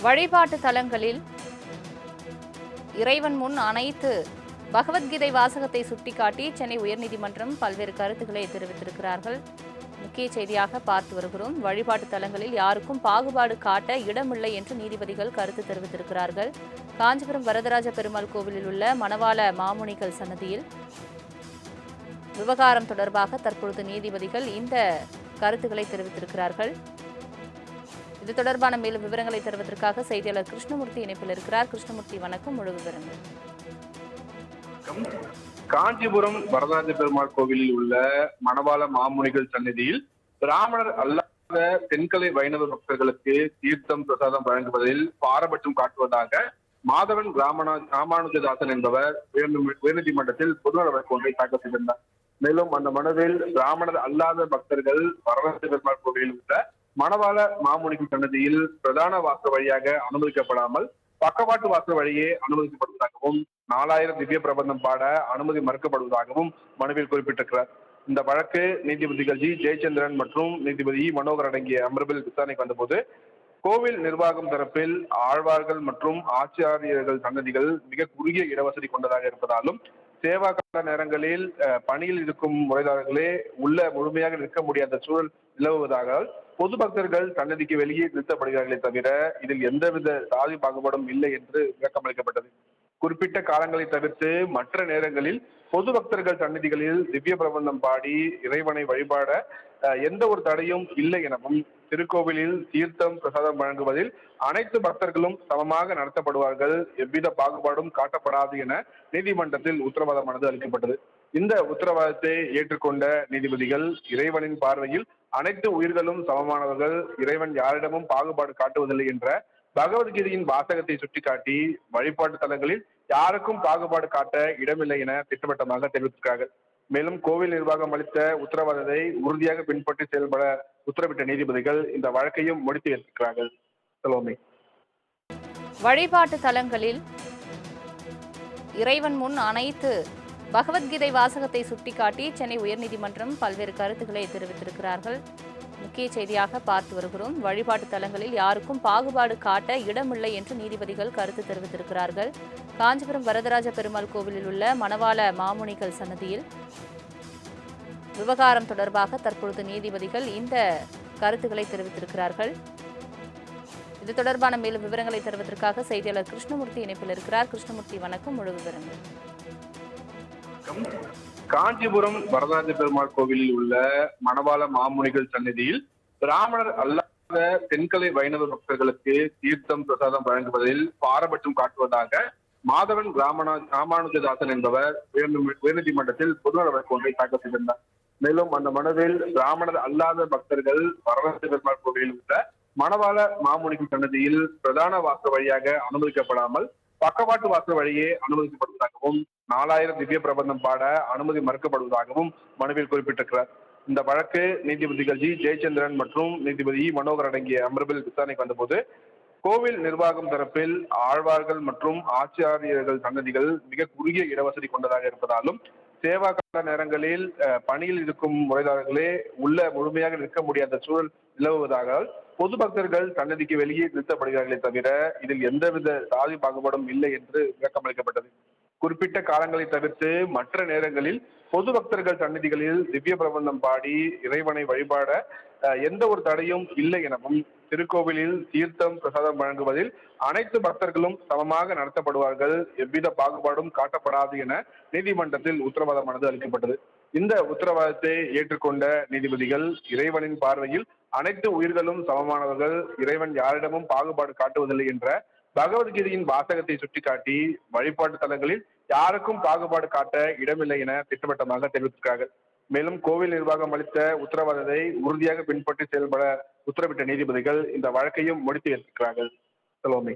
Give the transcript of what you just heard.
வழிபாட்டு தலங்களில் இறைவன் முன் அனைத்து பகவத்கீதை வாசகத்தை சுட்டிக்காட்டி சென்னை உயர்நீதிமன்றம் பல்வேறு கருத்துக்களை தெரிவித்திருக்கிறார்கள். முக்கிய செய்தியாக பார்த்து வருகிறோம். வழிபாட்டு தலங்களில் யாருக்கும் பாகுபாடு காட்ட இடமில்லை என்று நீதிபதிகள் கருத்து தெரிவித்திருக்கிறார்கள். காஞ்சிபுரம் வரதராஜ பெருமாள் கோவிலில் உள்ள மணவாள மாமுனிகள் சன்னதியில் விவகாரம் தொடர்பாக தற்பொழுது நீதிபதிகள் இந்த கருத்துக்களை தெரிவித்திருக்கிறார்கள். இது தொடர்பான மேலும் விவரங்களை தருவதற்காக செய்தியாளர் கிருஷ்ணமூர்த்தி இணைப்பில் இருக்கிறார். கிருஷ்ணமூர்த்தி, வணக்கம். முழு விவரங்கள். காஞ்சிபுரம் வரதராஜ பெருமாள் கோவிலில் உள்ள மணவாள மாமுனிகள் சன்னதியில் பிராமணர் அல்லாத தென்கலை வைணவ பக்தர்களுக்கு தீர்த்தம் பிரசாதம் வழங்குவதில் பாரபட்சம் காட்டுவதாக மாதவன் ராமானுஜதாசன் என்பவர் உயர்நீதிமன்றத்தில் பொதுநல வழக்கு ஒன்றை தாக்கல் செய்திருந்தார். மேலும் அந்த மனுவில் பிராமணர் அல்லாத பக்தர்கள் வரதராஜ பெருமாள் கோவிலில் உள்ள மணவாள மாமுனிகள் சன்னதியில் பிரதான வாசல் வழியாக அனுமதிக்கப்படாமல் பக்கவாட்டு வாசல் வழியே அனுமதிக்கப்படுவதாகவும் 4000 திவ்ய பிரபந்தம் பாட அனுமதி மறுக்கப்படுவதாகவும் மனுவில் குறிப்பிட்டிருக்கிறார். இந்த வழக்கு நீதிபதிகள் ஜி ஜெயச்சந்திரன் மற்றும் நீதிபதி மனோகர் அடங்கிய அமர்வில் விசாரணைக்கு வந்தபோது கோவில் நிர்வாகம் தரப்பில் ஆழ்வார்கள் மற்றும் ஆச்சாரியர்கள் சன்னதிகள் மிக குறுகிய இடவசதி கொண்டதாக இருப்பதாலும் சேவா கால நேரங்களில் பணியில் இருக்கும் முறைதாரர்களே உள்ள முழுமையாக நிற்க முடியாத சூழல் நிலவுவதாக பொது பக்தர்கள் சன்னதிக்கு வெளியே நிறுத்தப்படுகிறார்களே தவிர இதில் எந்தவித சாதி பாகுபாடும் இல்லை என்று விளக்கமளிக்கப்பட்டது. குறிப்பிட்ட காலங்களை தவிர்த்து மற்ற நேரங்களில் பொது பக்தர்கள் சன்னதிகளில் திவ்ய பிரபந்தம் பாடி இறைவனை வழிபாட எந்த ஒரு தடையும் இல்லை எனவும் திருக்கோவிலில் தீர்த்தம் பிரசாதம் வழங்குவதில் அனைத்து பக்தர்களும் சமமாக நடத்தப்படுவார்கள், எவ்வித பாகுபாடும் காட்டப்படாது என நீதிமன்றத்தில் உத்தரவாதமானது அளிக்கப்பட்டது. இந்த உத்தரவாதத்தை ஏற்றுக்கொண்ட நீதிபதிகள் இறைவனின் பார்வையில் அனைத்து உயிர்களும் சமமானவர்கள், இறைவன் யாரிடமும் பாகுபாடு காட்டுவதில்லை என்ற பகவத்கீதையின் வாசகத்தை சுட்டிக்காட்டி வழிபாட்டு தலங்களில் யாருக்கும் பாகுபாடு காட்ட இடமில்லை என திட்டவட்டமாக தெரிவித்திருக்கிறார்கள். மேலும் கோவில் நிர்வாகம் அளித்த உத்தரவாதத்தை உறுதியாக பின்பற்றி செயல்பட உத்தரவிட்ட நீதிபதிகள் இந்த வழக்கையும் முடித்து வைத்திருக்கிறார்கள். சலோமி, வழிபாட்டு தலங்களில் இறைவன் முன் அனைத்து பகவத்கீதை வாசகத்தை சுட்டிக்காட்டி சென்னை உயர்நீதிமன்றம் பல்வேறு கருத்துக்களை தெரிவித்திருக்கிறார்கள். முக்கிய செய்தியாக பார்த்து வருகிறோம். வழிபாட்டு தலங்களில் யாருக்கும் பாகுபாடு காட்ட இடமில்லை என்று நீதிபதிகள் கருத்து தெரிவித்திருக்கிறார்கள். காஞ்சிபுரம் வரதராஜ பெருமாள் கோவிலில் உள்ள மணவாள மாமுனிகள் சன்னதியில் விவகாரம் தொடர்பாக தற்பொழுது நீதிபதிகள் இந்த கருத்துக்களை தெரிவித்திருக்கிறார்கள். இது தொடர்பான மேலும் விவரங்களை தருவதற்காக செய்தியாளர் கிருஷ்ணமூர்த்தி இணைப்பில் இருக்கிறார். கிருஷ்ணமூர்த்தி, வணக்கம். முழு விவரங்கள். காஞ்சிபுரம் வரதராஜ பெருமாள் கோவிலில் உள்ள மணவாள மாமுனிகள் சன்னதியில் பிராமணர் அல்லாத தென்கலை வைணவ பக்தர்களுக்கு தீர்த்தம் பிரசாதம் வழங்குவதில் பாரபட்சம் காட்டுவதாக மாதவன் ராமானுஜதாசன் என்பவர் உயர்நீதிமன்றத்தில் பொதுநல வழக்கு ஒன்றை தாக்கல் செய்திருந்தார். மேலும் அந்த மனுவில் பிராமணர் அல்லாத பக்தர்கள் வரதராஜ பெருமாள் கோவிலில் உள்ள மணவாள மாமுனிகள் சன்னதியில் பிரதான வாசல் வழியாக அனுமதிக்கப்படாமல் பக்கவாட்டு வாசல் வழியே அனுமதிக்கப்படுவதாகவும் 4000 திவ்ய பிரபந்தம் பாட அனுமதி மறுக்கப்படுவதாகவும் மனுவில் குறிப்பிட்டிருக்கிறார். இந்த வழக்கு நீதிபதிகள் ஜி ஜெயச்சந்திரன் மற்றும் நீதிபதி மனோகர் அடங்கிய அமர்வில் விசாரணைக்கு வந்தபோது கோவில் நிர்வாகம் தரப்பில் ஆழ்வார்கள் மற்றும் ஆச்சாரியர்கள் சன்னதிகள் மிக குறுகிய இடவசதி கொண்டதாக இருப்பதாலும் சேவா கால நேரங்களில் பணியில் இருக்கும் முறைதாரர்களே உள்ள முழுமையாக நிற்க முடியாத சூழல் நிலவுவதாக பொது பக்தர்கள் சன்னதிக்கு வெளியே நிறுத்தப்படுகிறார்களே தவிர இதில் எந்தவித சாதி பாகுபாடும் இல்லை என்று விளக்கமளிக்கப்பட்டது. குறிப்பிட்ட காலங்களை தவிர்த்து மற்ற நேரங்களில் பொது பக்தர்கள் சன்னதிகளில் திவ்ய பிரபந்தம் பாடி இறைவனை வழிபாட எந்த ஒரு தடையும் இல்லை எனவும் திருக்கோவிலில் தீர்த்தம் பிரசாதம் வழங்குவதில் அனைத்து பக்தர்களும் சமமாக நடத்தப்படுவார்கள், எவ்வித பாகுபாடும் காட்டப்படாது என நீதிமன்றத்தில் உத்தரவாதமானது அளிக்கப்பட்டது. இந்த உத்தரவாதத்தை ஏற்றுக்கொண்ட நீதிபதிகள் இறைவனின் பார்வையில் அனைத்து உயிர்களும் சமமானவர்கள், இறைவன் யாரிடமும் பாகுபாடு காட்டுவதில்லை என்ற பகவத்கீதையின் வாசகத்தை சுட்டிக்காட்டி வழிபாட்டு தலங்களில் யாருக்கும் பாகுபாடு காட்ட இடமில்லை என திட்டவட்டமாக தெரிவித்திருக்கிறார்கள். மேலும் கோவில் நிர்வாகம் அளித்த உத்தரவாதத்தை உறுதியாக பின்பற்றி செயல்பட உத்தரவிட்ட நீதிபதிகள் இந்த வழக்கையும் முடித்து வைத்திருக்கிறார்கள். சலோமி.